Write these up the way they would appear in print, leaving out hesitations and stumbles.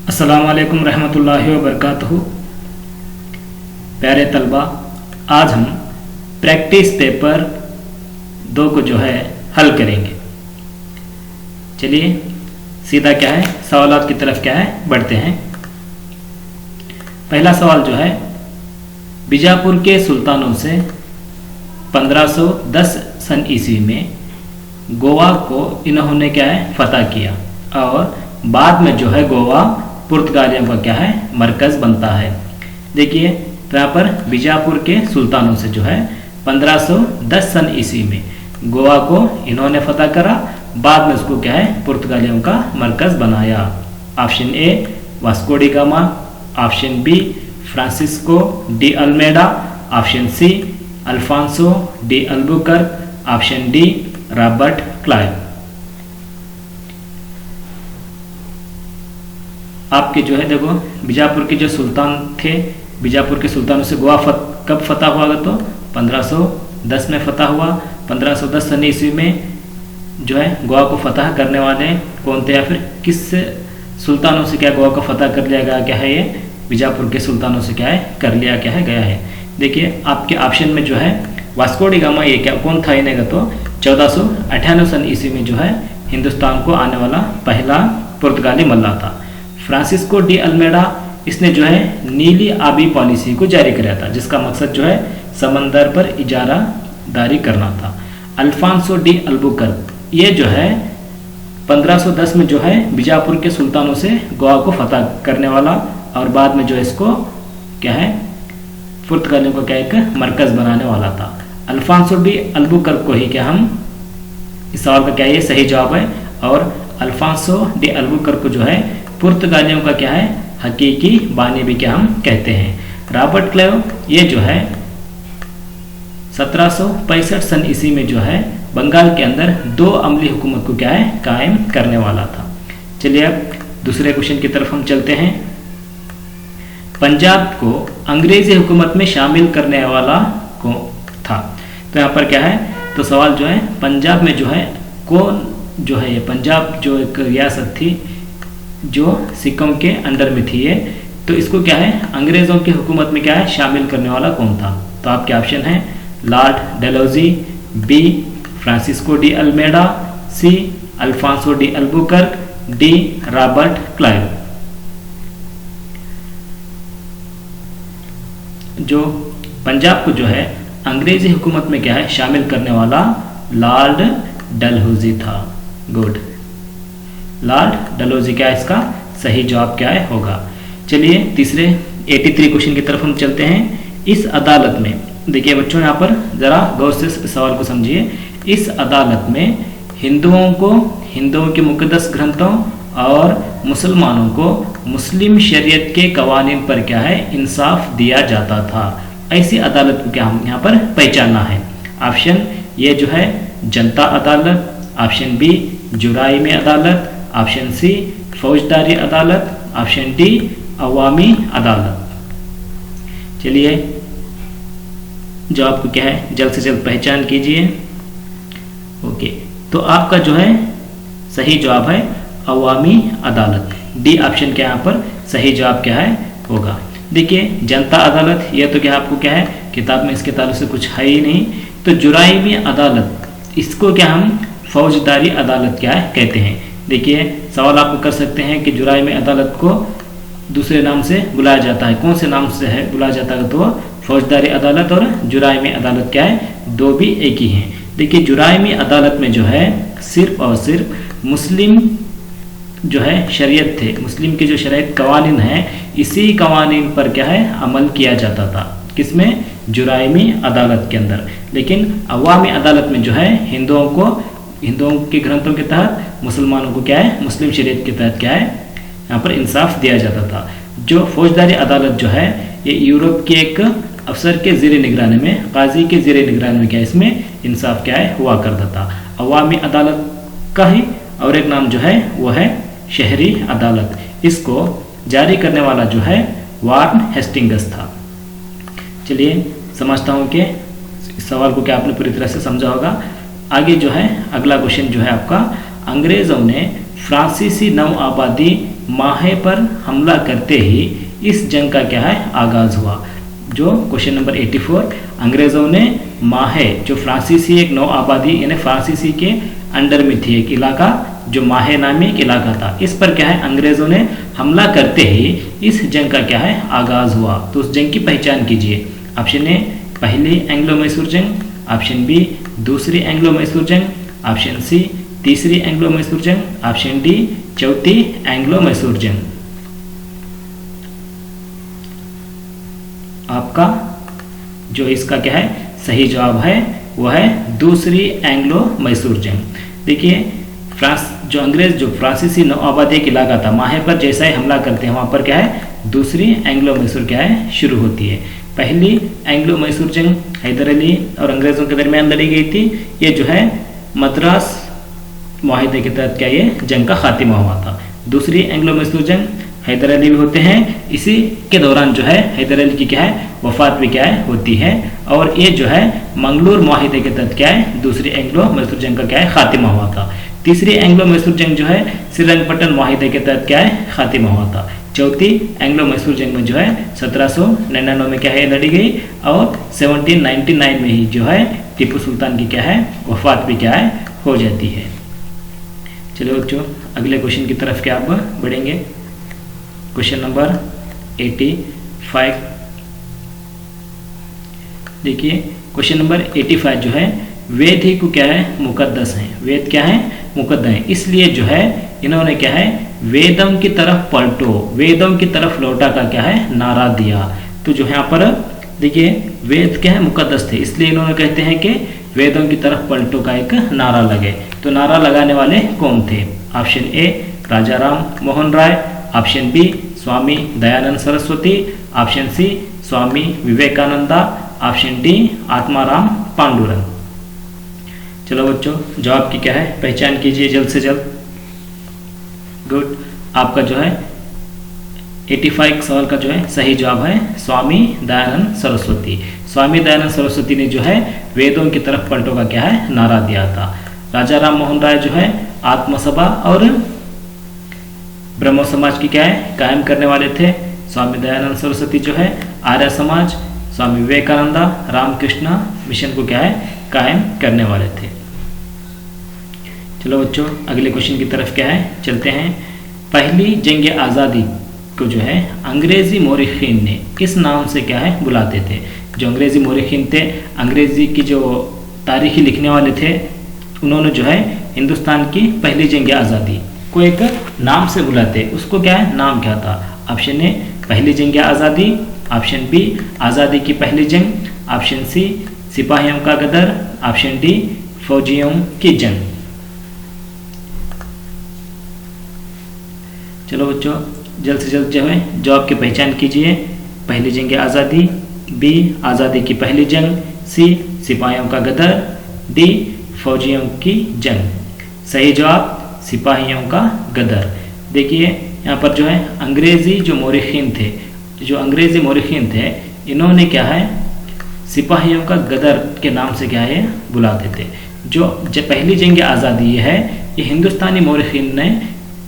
अस्सलाम वालेकुम रहमतुल्लाहि व बरकातहू। प्यारे तलबा, आज हम प्रैक्टिस पेपर 2 को जो है हल करेंगे। चलिए सीधा क्या है सवालात की तरफ क्या है बढ़ते हैं। पहला सवाल जो है, बीजापुर के सुल्तानों से 1510 सन ईस्वी में गोवा को इन्होंने क्या है फतह किया और बाद में जो है गोवा पुर्तगालियों का क्या है मरकज़ बनता है। देखिए तो यहाँ पर बीजापुर के सुल्तानों से जो है 1510 सन ईस्वी में गोवा को इन्होंने फतह करा, बाद में उसको क्या है पुर्तगालियों का मरकज़ बनाया। Option A Vasco da Gama, option B Francisco de Almeida, option C Alphonso de Albuquerque, option D Robert Clive. आपके जो है देखो बीजापुर के जो सुल्तान थे, बीजापुर के सुल्तानों से गोवा कब फतह हुआ तो 1510 में फतह हुआ। 1510 सन ईस्वी में जो है गोवा को फतह करने वाले कौन थे, या फिर किस सुल्तानों से क्या गोवा को फतह कर लिया गया क्या है, ये बीजापुर के सुल्तानों से क्या है कर लिया क्या है गया है। देखिए आपके ऑप्शन में जो है वास्को डी गामा ये क्या कौन था, इन्हें तो 1498 सन ईस्वी में जो है हिंदुस्तान को आने वाला पहला पुर्तगाली मल्ला था। फ्रांसिस्को डी अल्मेडा इसने जो है नीली आबी पॉलिसी को जारी कराया था, जिसका मकसद जो है समंदर पर इजारादारी करना था। अल्फांसो डी अल्बुकर्क ये जो है 1510 में जो है बीजापुर के सुल्तानों से गोवा को फतह करने वाला और बाद में जो है इसको क्या है पुर्तगालियों को क्या एक मरकज़ बनाने वाला था। अल्फांसो डी अल्बुकर्क को ही क्या हम इस सवाल का क्या ये सही जवाब है, और अल्फांसो डी अल्बुकर्क को जो है पुर्तगालियों का क्या है हकीकी बानी भी क्या हम कहते हैं। रॉबर्ट क्लाइव ये जो है 1765 सन ईस्वी में जो है बंगाल के अंदर 2 अमली हुकूमत को क्या है कायम करने वाला था। चलिए अब दूसरे क्वेश्चन की तरफ हम चलते हैं। पंजाब को अंग्रेजी हुकूमत में शामिल करने वाला कौन था, तो यहाँ पर क्या है तो सवाल जो है पंजाब में जो है कौन जो है, ये पंजाब जो एक रियासत थी जो सिक्कों के अंडर में थी ये, तो इसको क्या है अंग्रेज़ों की हुकूमत में क्या है शामिल करने वाला कौन था। तो आपके ऑप्शन है Lord Dalhousie, B Francisco de Almeida, C Alphonso de Albuquerque, D Robert Clive. जो पंजाब को जो है अंग्रेजी हुकूमत में क्या है शामिल करने वाला लॉर्ड डलहौजी था। गुड, लॉर्ड डलहौजी क्या इसका सही जवाब क्या है होगा। चलिए तीसरे 83 क्वेश्चन की तरफ हम चलते हैं। इस अदालत में देखिए बच्चों यहाँ पर जरा गौर से सवाल को समझिए। इस अदालत में हिंदुओं के मुकद्दस ग्रंथों और मुसलमानों को मुस्लिम शरीयत के कवानीन पर क्या है इंसाफ दिया जाता था। ऐसी अदालत को क्या हम यहाँ पर पहचानना है। ऑप्शन ये जो है जनता अदालत, ऑप्शन बी जुराइमी अदालत, ऑप्शन सी फौजदारी अदालत, ऑप्शन डी अवामी अदालत। चलिए जवाब को क्या है जल्द से जल्द पहचान कीजिए। ओके, तो आपका जो है सही जवाब है अवामी अदालत। डी ऑप्शन क्या यहाँ पर सही जवाब क्या है होगा। देखिए जनता अदालत यह तो क्या आपको क्या है किताब में इसके ताल्लुक से कुछ है ही नहीं, तो जुराइमी अदालत इसको क्या हम फौजदारी अदालत क्या है कहते हैं। देखिए सवाल आपको कर सकते हैं कि जुराइमी अदालत को दूसरे नाम से बुलाया जाता है, कौन से नाम से है बुलाया जाता है, तो फौजदारी अदालत और जुराइमी अदालत क्या है दो भी एक ही हैं। देखिए जुराइमी अदालत में जो है सिर्फ और सिर्फ मुस्लिम जो है शरीयत थे, मुस्लिम के जो शरीयत कवानीन है इसी कवानीन पर क्या है अमल किया जाता था। किसमें जुराइमी अदालत के अंदर। लेकिन अवामी अदालत में जो है हिंदुओं के ग्रंथों के तहत मुसलमानों को क्या है मुस्लिम शरीयत के तहत क्या है यहाँ पर इंसाफ दिया जाता था। जो फौजदारी अदालत जो है ये यूरोप के एक अफसर के ज़ेरे निगरानी में, काजी के ज़ेरे निगरानी में क्या है इसमें इंसाफ क्या है हुआ करता था। अवामी अदालत का ही और एक नाम जो है वो है शहरी अदालत। इसको जारी करने वाला जो है वार्न हेस्टिंग्स था। चलिए समझता हूँ कि इस सवाल को क्या आपने पूरी तरह से समझा होगा। आगे जो है अगला क्वेश्चन जो है आपका, अंग्रेज़ों ने फ्रांसीसी नव आबादी माहे पर हमला करते ही इस जंग का क्या है आगाज हुआ। जो क्वेश्चन नंबर 84, अंग्रेजों ने माहे, जो फ्रांसीसी एक नौ आबादी यानी फ्रांसीसी के अंडर में थी एक इलाका, जो माहे नामी एक इलाका था, इस पर क्या है अंग्रेजों ने हमला करते ही इस जंग का क्या है आगाज हुआ। तो उस जंग की पहचान कीजिए। ऑप्शन ए पहली एंग्लो मैसूर जंग, ऑप्शन बी दूसरी एंग्लो मैसूर जंग, ऑप्शन सी तीसरी एंग्लो मैसूर जंग, ऑप्शन डी चौथी एंग्लो मैसूर जंग। आपका जो इसका क्या है सही जवाब है वह है दूसरी एंग्लो मैसूर जंग। देखिए फ्रांस जो अंग्रेज जो फ्रांसीसी नौ आबादी एक इलाका था, माहे पर जैसा ही हमला करते हैं वहाँ पर क्या है दूसरी एंग्लो मैसूर क्या है शुरू होती है। पहली एंग्लो मैसूर जंग हैदर अली और अंग्रेज़ों के दरमियान लड़ी गई थी। ये जो है मद्रास मुआहिदे के तहत क्या ये जंग का खात्मा हुआ था। दूसरी एंग्लो मैसूर जंग हैदर अली भी होते हैं, इसी के दौरान जो है हैदर अली की क्या है वफात भी क्या है होती है, और ये जो है मंगलूर मुआहिदे के तहत क्या है दूसरी एंग्लो मैसूर जंग का क्या है खात्मा हुआ था। तीसरी एंग्लो मैसूर जंग जो है श्रीरंगपट्टन मुआहिदे के तहत क्या है खात्मा हुआ था। चौथी एंग्लो मैसूर जंग में जो है 1799 में क्या है लड़ी गई, और 1799 में ही जो है टीपू सुल्तान की क्या है वफात भी क्या है हो जाती है। चलो बच्चों अगले क्वेश्चन की तरफ क्या आप बढ़ेंगे। Question number 85। देखिए क्वेश्चन नंबर 85 जो है वेद ही को क्या है मुकद्दस है, वेद क्या है मुकद्दस है, इसलिए जो है इन्होंने क्या है वेदम की तरफ पलटो, वेदम की तरफ लौटा का क्या है नारा दिया। तो जो यहाँ पर देखिए वेद क्या है मुकद्दस थे, इसलिए इन्होंने कहते हैं कि वेदों की तरफ पलटो का एक नारा लगे। तो नारा लगाने वाले कौन थे। Option A Raja Ram Mohan Roy, option B Swami Dayanand Saraswati, option C Swami Vivekananda, option D Atmaram Pandurang. चलो बच्चों जवाब की क्या है पहचान कीजिए जल्द से जल्द। गुड, आपका जो है 85 सवाल का जो है सही जवाब है स्वामी दयानंद सरस्वती। स्वामी दयानंद सरस्वती ने जो है वेदों की तरफ पलटो का क्या है नारा दिया था। राजा राम मोहन राय जो है आत्मसभा और ब्रह्मो समाज की क्या है कायम करने वाले थे। स्वामी दयानंद सरस्वती जो है आर्य समाज, स्वामी विवेकानंदा रामकृष्ण मिशन को क्या है कायम करने वाले थे। चलो बच्चों अगले क्वेश्चन की तरफ क्या है चलते हैं। पहली जंग आज़ादी को जो है अंग्रेजी मौरिखीन ने किस नाम से क्या है बुलाते थे। जो अंग्रेजी मौरिखीन थे, अंग्रेजी की जो तारीखी लिखने वाले थे, उन्होंने जो है हिंदुस्तान की पहली जंग आज़ादी को एक नाम से बुलाते, उसको क्या है नाम क्या था। ऑप्शन ए पहली जंग आज़ादी, ऑप्शन बी आज़ादी की पहली जंग, ऑप्शन सी सिपाहियों का गदर, ऑप्शन डी फौजियों की जंग। चलो बच्चों जल्द से जल्द जो है जवाब की पहचान कीजिए। पहली जंग आज़ादी, बी आज़ादी की पहली जंग, सी सिपाहियों का गदर, डी फौजियों की जंग। सही जवाब सिपाहियों का गदर। देखिए यहाँ पर जो है अंग्रेज़ी जो मौरिखीन थे, जो अंग्रेज़ी मौरिखीन थे, इन्होंने क्या है सिपाहियों का गदर के नाम से क्या है बुलाते थे। जो पहली जंग आज़ादी है ये हिंदुस्तानी मौरिखीन ने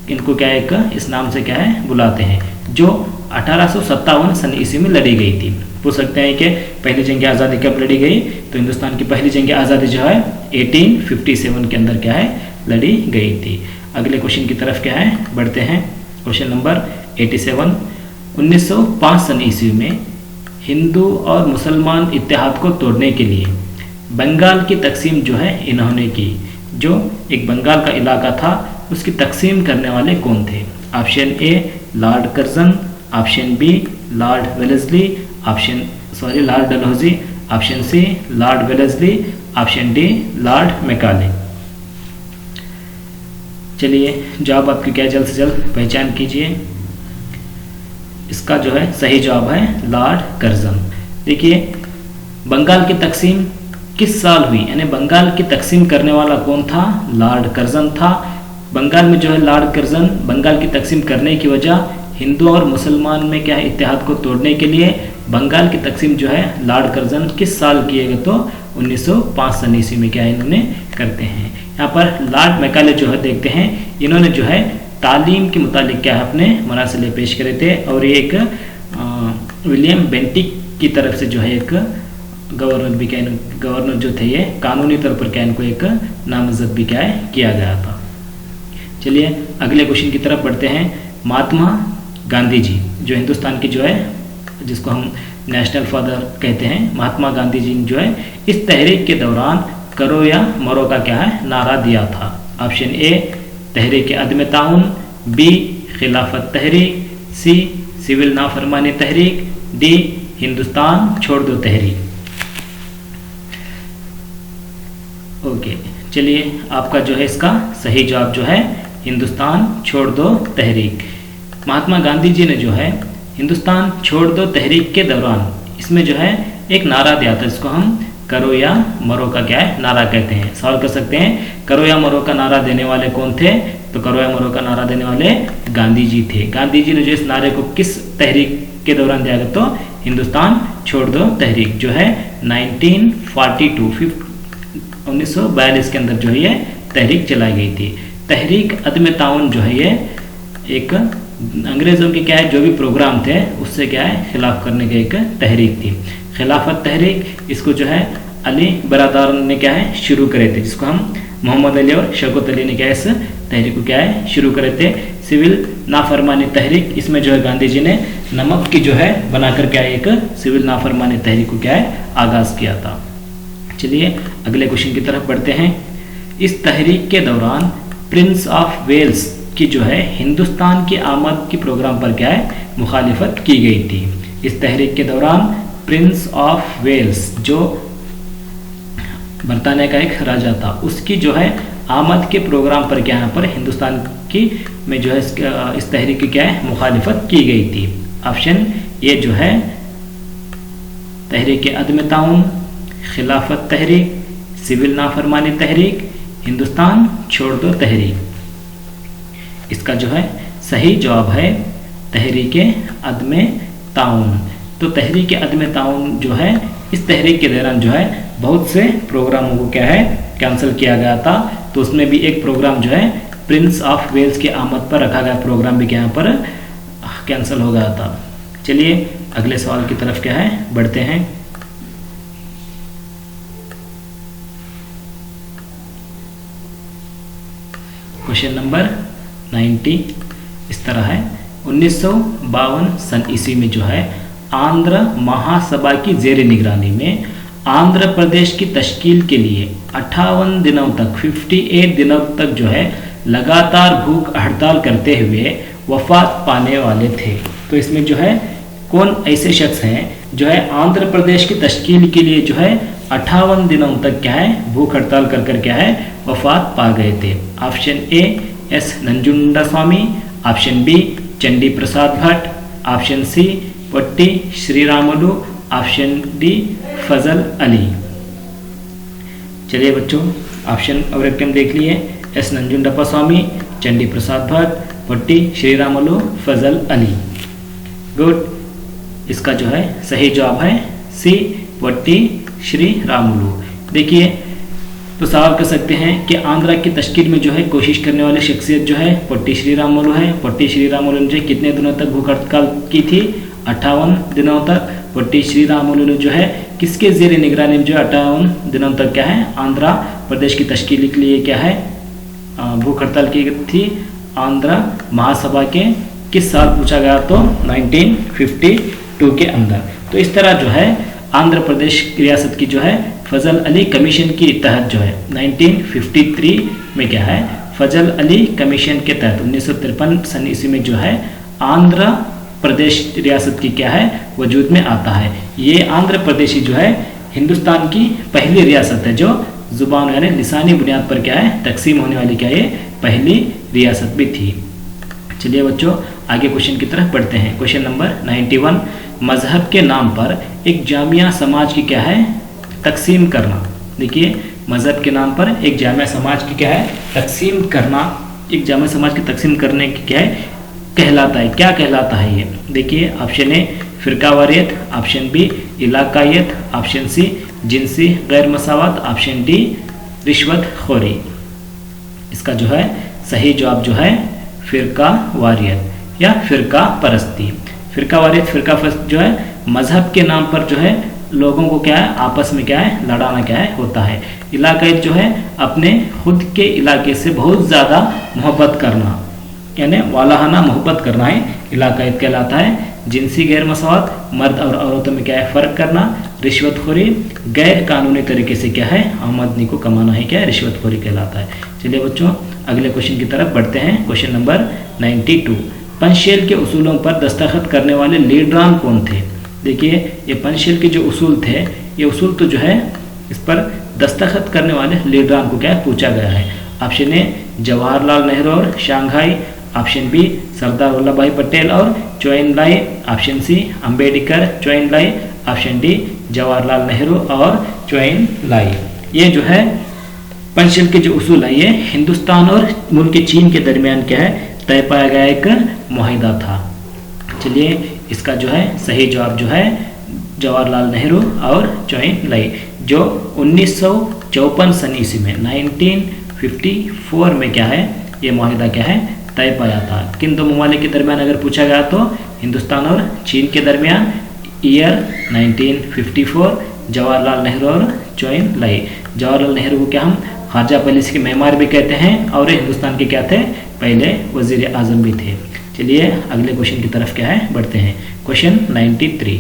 इनको क्या एक इस नाम से क्या है बुलाते हैं, जो 1857 सन ईस्वी में लड़ी गई थी। पूछ सकते हैं कि पहली जंग आज़ादी कब लड़ी गई, तो हिंदुस्तान की पहली जंग आज़ादी जो है 1857 के अंदर क्या है लड़ी गई थी। अगले क्वेश्चन की तरफ क्या है बढ़ते हैं। Question number 87। 1905 सन ईस्वी में हिंदू और मुसलमान इत्तेहाद को तोड़ने के लिए बंगाल की तकसीम जो है इन्होंने की। जो एक बंगाल का इलाका था उसकी तकसीम करने वाले कौन थे। Option A Lord Curzon, option B Lord Wellesley, Lord Dalhousie, option C Lord Wellesley, option D Lord Macaulay. चलिए जवाब आपकी क्या जल्द से जल्द पहचान कीजिए। इसका जो है सही जवाब है लॉर्ड कर्जन। देखिए बंगाल की तकसीम किस साल हुई, यानी बंगाल की तकसीम करने वाला कौन था, लॉर्ड कर्जन था। बंगाल में जो है लॉर्ड कर्जन बंगाल की तकसीम करने की वजह हिंदू और मुसलमान में क्या है इत्तेहाद को तोड़ने के लिए बंगाल की तकसीम जो है लॉर्ड कर्जन किस साल किएगा, तो 1905 सन ईस्वी में क्या है इन्होंने करते हैं। यहाँ पर लॉर्ड मैकाले जो है देखते हैं इन्होंने जो है तालीम के मुतालिक क्या है अपने मरासिले पेश करे थे, और ये एक विलियम बेंटिक की तरफ से जो है एक गवर्नर भी क्या गवर्नर जो थे ये कानूनी तौर पर क्या इनको एक नामजद भी क्या है किया गया था। चलिए अगले क्वेश्चन की तरफ बढ़ते हैं। महात्मा गांधी जी जो हिंदुस्तान की जो है जिसको हम नेशनल फादर कहते हैं, महात्मा गांधी जी ने जो है इस तहरीक के दौरान करो या मरो का क्या है नारा दिया था। ऑप्शन ए तहरीक अदम ताउन, बी खिलाफत तहरीक, सी सिविल नाफरमानी तहरीक, डी हिंदुस्तान छोड़ दो तहरीक। ओके चलिए आपका जो है इसका सही जवाब जो है हिंदुस्तान छोड़ दो तहरीक। महात्मा गांधी जी ने जो है हिंदुस्तान छोड़ दो तहरीक के दौरान इसमें जो है एक नारा दिया था जिसको हम करो या मरो का क्या है नारा कहते हैं। सवाल कर सकते हैं करो या मरो का नारा देने वाले कौन थे, तो करो या मरो का नारा देने वाले गांधी जी थे। गांधी जी ने जो इस नारे को किस तहरीक के दौरान दिया गया, तो हिंदुस्तान छोड़ दो तहरीक जो है 1942 1942 के अंदर जो है ये तहरीक चलाई गई थी। तहरीक अदम ताउन जो है ये एक अंग्रेज़ों के क्या है जो भी प्रोग्राम थे उससे क्या है खिलाफ करने की एक तहरीक थी। खिलाफत तहरीक इसको जो है अली बरादार ने क्या है शुरू करे थे, जिसको हम मोहम्मद अली और शौकत अली ने क्या है इस तहरीक को क्या है शुरू करे थे। सिविल नाफरमानी तहरीक इसमें जो है गांधी जी ने नमक की जो है बनाकर क्या एक सिविल नाफरमानी तहरीक को क्या है आगाज किया था। चलिए अगले क्वेश्चन की तरफ बढ़ते हैं। इस तहरीक के दौरान प्रिंस ऑफ वेल्स की जो है हिंदुस्तान की आमद की प्रोग्राम पर क्या है मुखालिफत की गई थी। इस तहरीक के दौरान प्रिंस ऑफ वेल्स जो बरतानिया का एक राजा था उसकी जो है आमद के प्रोग्राम पर क्या यहाँ पर हिंदुस्तान की में जो है इस तहरीक की क्या है मुखालिफत की गई थी। ऑप्शन ये जो है तहरीक अदम ताउन, खिलाफत तहरीक, सिविल नाफरमानी तहरीक, हिंदुस्तान छोड़ दो तहरीक। इसका जो है सही जवाब है तहरीक अदम ताउन। तो तहरीक अदम ताउन जो है इस तहरीक के दौरान जो है बहुत से प्रोग्रामों को क्या है कैंसिल किया गया था। तो उसमें भी एक प्रोग्राम जो है प्रिंस ऑफ वेल्स के आमद पर रखा गया प्रोग्राम भी यहाँ पर कैंसिल हो गया था। चलिए अगले सवाल की तरफ क्या है बढ़ते हैं। क्वेश्चन नंबर 90 इस तरह है। 1952 सन ईस्वी में जो है आंध्र महासभा की जेर निगरानी में आंध्र प्रदेश की तश्कील के लिए 58 दिनों तक 58 दिनों तक जो है लगातार भूख हड़ताल करते हुए वफात पाने वाले थे। तो इसमें जो है कौन ऐसे शख्स हैं जो है आंध्र प्रदेश की तश्कील के लिए जो है 58 दिनों तक क्या है भूख हड़ताल कर कर क्या है वफात पा गए थे। Option A S Nanjundaswamy, option B Chandi Prasad Bhatt, option C Potti Sriramulu, option D Fazal Ali. चलिए बच्चों ऑप्शन और एक देख लिए, एस नंजुंडप्पा स्वामी, चंडी प्रसाद भट्ट, पट्टी श्रीरामुलु, फजल अली। गुड, इसका जो है सही जवाब है सी पट्टी श्रीरामुलु। देखिए तो सवाल कर सकते हैं कि आंध्रा की तश्कील में जो है कोशिश करने वाली शख्सियत जो है पट्टी श्रीरामुलु है। पट्टी श्रीरामुलु ने कितने दिनों तक भूख हड़ताल की थी 58 दिनों तक। पट्टी श्रीरामुलु ने जो है किसके जेर निगरानी में जो 58 दिनों तक क्या है आंध्रा प्रदेश की तश्कील के लिए क्या है भूख हड़ताल की थी। आंध्रा महासभा के किस साल पूछा गया, तो 1952 के अंदर। तो इस तरह जो है आंध्र प्रदेश रियासत की जो है फजल अली कमीशन के तहत जो है 1953 में क्या है फजल अली कमीशन के तहत 1953 सन ईस्वी में जो है आंध्र प्रदेश रियासत की क्या है वजूद में आता है। ये आंध्र प्रदेश जो है हिंदुस्तान की पहली रियासत है जो जुबान यानी लिसानी बुनियाद पर क्या है तकसीम होने वाली क्या ये पहली रियासत भी थी। चलिए बच्चों आगे क्वेश्चन की तरफ बढ़ते हैं। क्वेश्चन नंबर 91, मजहब के नाम पर एक जामिया समाज की क्या है तकसीम करना। देखिए मजहब के नाम पर एक जामिया समाज की क्या है तकसीम करना, एक जामिया समाज की तकसीम करने की क्या है कहलाता है, क्या कहलाता है ये। देखिए ऑप्शन ए फिरकावारियत, ऑप्शन बी इलाकायत, ऑप्शन सी जिनसी गैर मसावत, ऑप्शन डी रिश्वत खोरी। इसका जो है सही जवाब जो है फिरका वारियत या फिरका परस्ती। फिरका वारियत, फिरका परस्त जो है मजहब के नाम पर जो है लोगों को क्या है आपस में क्या है लड़ाना क्या है होता है। इलाकायत जो है अपने खुद के इलाके से बहुत ज़्यादा मोहब्बत करना, यानी वालाहाना मोहब्बत करना है इलाकायत कहलाता है। जिनसी गैर मसावत, मर्द और औरतों में क्या है फ़र्क करना। रिश्वतखोरी, गैर कानूनी तरीके से क्या है आमदनी को कमाना है क्या है रिश्वतखोरी कहलाता है। चलिए बच्चों अगले क्वेश्चन की तरफ बढ़ते हैं। क्वेश्चन नंबर 92, पंचशील के उसूलों पर दस्तखत करने वाले लीडरान कौन थे। देखिए ये पंचशील के जो उसूल थे, ये उसूल तो जो है इस पर दस्तखत करने वाले लीडरान को क्या है पूछा गया है। ऑप्शन ए जवाहरलाल नेहरू और Shanghai, option B Sardar Vallabh भाई पटेल और चोइन लाई, ऑप्शन सी अंबेडकर चोइन लाई, ऑप्शन डी जवाहरलाल नेहरू और चोइन लाई। ये जो है पंचशील के जो उसूल है ये हिंदुस्तान और मुल्क चीन के दरमियान क्या है तय पाया गया एक मुआहिदा था। चलिए इसका जो है सही जवाब जो है जवाहरलाल नेहरू और चोइन लाई, जो 1954 सन ईस्वी में 1954 में क्या है ये मुआहिदा क्या है तय पाया था। किन दो ममालिक के दरमियान अगर पूछा गया तो हिंदुस्तान और चीन के दरमियान, ईयर 1954, जवाहरलाल नेहरू और चोइन लाई। जवाहरलाल नेहरू को क्या हम खारजा पॉलिसी के मेहमान भी कहते हैं और हिंदुस्तान के क्या थे पहले वजीर आजम भी थे। चलिए अगले क्वेश्चन की तरफ क्या है बढ़ते हैं। क्वेश्चन 93,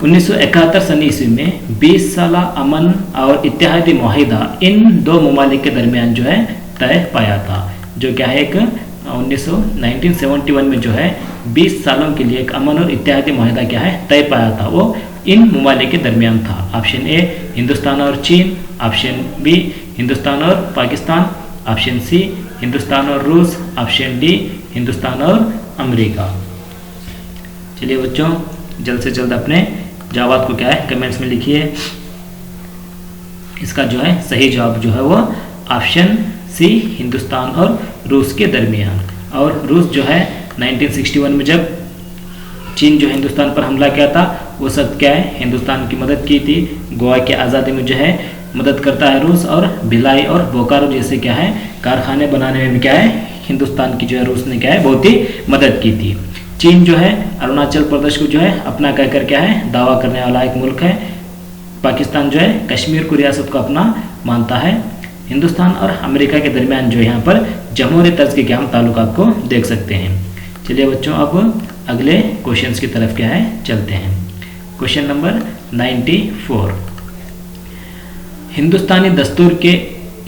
1971 सन ईस्वी में 20 साल अमन और इत्तेहादी मुआहिदा इन दो ममालिक के दरमियान जो है तय पाया था। जो क्या है एक 1971 में जो है 20 सालों के लिए एक अमन और इत्तेहादी मुआहिदा क्या है तय पाया था, वो इन ममालिक के दरमियान था। ऑप्शन ए हिंदुस्तान और चीन, ऑप्शन बी हिंदुस्तान और पाकिस्तान, ऑप्शन सी हिंदुस्तान और रूस, ऑप्शन डी हिंदुस्तान और अमेरिका। चलिए बच्चों जल्द से जल्द अपने जवाब को क्या है कमेंट्स में लिखिए। इसका जो है सही जवाब जो है वो ऑप्शन सी हिंदुस्तान और रूस के दरमियान। और रूस जो है 1961 में जब चीन जो हिंदुस्तान पर हमला किया था वो सब क्या है हिंदुस्तान की मदद की थी। गोवा की आज़ादी में जो है मदद करता है रूस, और भिलाई और बोकारो जैसे क्या है कारखाने बनाने में भी क्या है हिंदुस्तान की जो है रूस ने क्या है बहुत ही मदद की थी। चीन जो है अरुणाचल प्रदेश को जो है अपना कहकर क्या है दावा करने वाला एक मुल्क है। पाकिस्तान जो है कश्मीर को रियासत को अपना मानता है। हिंदुस्तान और अमेरिका के दरमियान जो यहाँ पर जमहूरी तर्ज के क्या हम ताल्लुकात को देख सकते हैं। चलिए बच्चों अब अगले क्वेश्चंस की तरफ क्या है चलते हैं। क्वेश्चन नंबर 94, हिंदुस्तानी दस्तूर के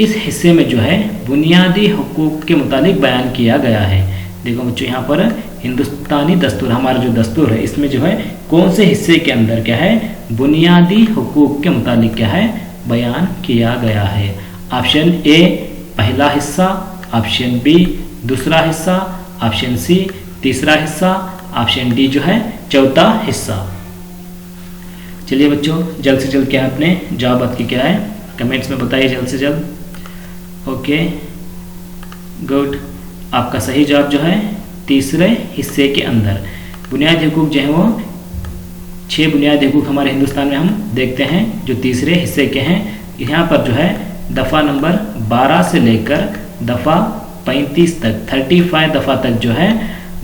इस हिस्से में जो है बुनियादी हुकूक के मुतालिक बयान किया गया है। देखो बच्चों यहाँ पर हिंदुस्तानी दस्तूर, हमारा जो दस्तूर है इसमें जो है कौन से हिस्से के अंदर क्या है बुनियादी हुकूक के मुतालिक क्या है बयान किया गया है। ऑप्शन ए पहला हिस्सा, ऑप्शन बी दूसरा हिस्सा, ऑप्शन सी तीसरा हिस्सा, ऑप्शन डी जो है चौथा हिस्सा। चलिए बच्चों जल्द से जल्द क्या है अपने जवाब की क्या है कमेंट्स में बताइए जल्द से जल्द। ओके गुड, आपका सही जवाब जो है तीसरे हिस्से के अंदर बुनियादी हुकूक जो है वो 6 बुनियादी हुकूक हमारे हिंदुस्तान में हम देखते हैं जो तीसरे हिस्से के हैं। यहाँ पर जो है दफ़ा नंबर 12 से लेकर दफ़ा 35 तक 35 दफ़ा तक जो है